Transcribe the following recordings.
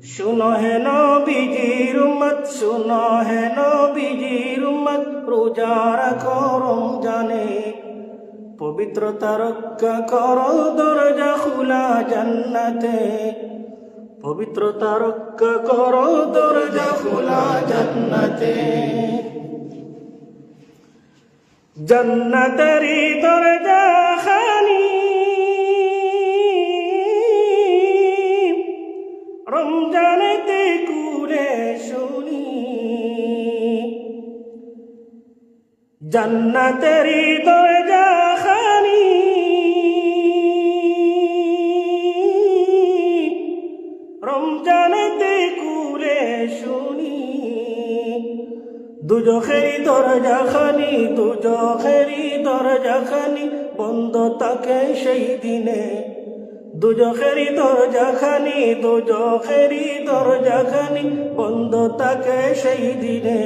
सुनो है नबीजीर उम्मत, सुनो है नबीजीर उम्मत, रोजा रखो रमजाने, पवित्रता रक्षा करो दरजा खुला जन्नते, पवित्रता रक्षा करो दरजा खुला जन्नते, जन्नतेरी दरजा खानी रमजानेते कुरे शुनी, जन्नतेरी दरजा खानी रमजानेते कुरे शुनी, দুজখেরি দরজা খানি, দুজখেরি দরজা খানি বন্ধ থাকে সেই দিনে, দুজখেরি দরজা খানি, দুজখেরি দরজা খানি বন্ধ থাকে সেই দিনে,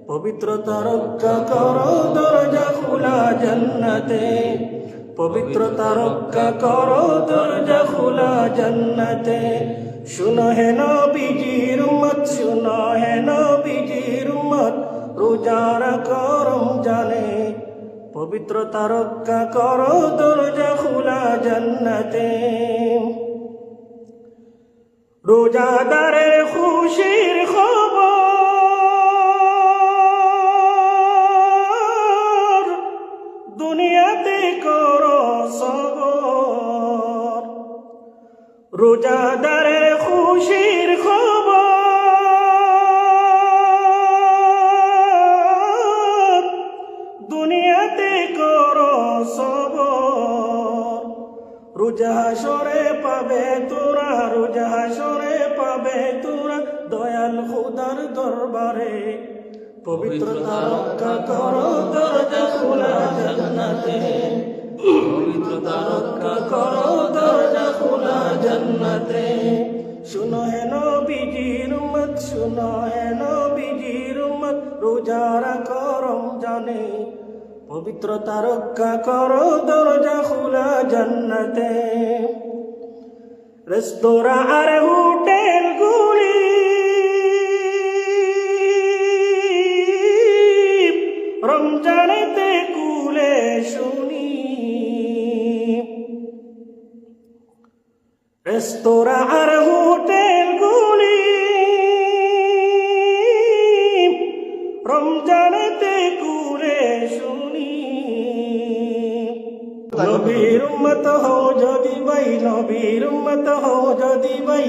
পবিত্রতা রক্ষা করো দরজা খোলা জান্নাতে, পবিত্রতা রক্ষা করো দরজা খোলা জান্নাতে, सुनो है नबीजीर उम्मत, सुनो है नबीजीर उम्मत, रोजा रखो रमजाने, पवित्रता रक्षा करो दरजा खुला जन्नते, रोजादारे खुशीर खबर दुनियाते करो सबर, रोजादारे खुशीर खबर दुनियाते करो सबर, রোজা হাসরে পাবে তোরা, রোজা হাসরে পাবে তোরা দয়াল খোদার দরবারে, পবিত্রতা রক্ষা করো দরজা খোলা জান্নাতে, পবিত্রতা রক্ষা করো দরজা খোলা জান্নাতে, सुनो है नबीजीर उम्मत, सुनो है नबीजीर उम्मत, रोजा रखो रमजाने, पवित्रता रक्षा करो दरजा खुला जन्नते, रेस्तोरां আর হোটেল গুলি রমজানেতে কুলে শুনি, রেস্তোরাঁ আর হোটেল গুলি রমজানেতে কুলে শুনি, নবীর উম্মত হও যদি ভাই, নবীর উম্মত হও যদি ভাই,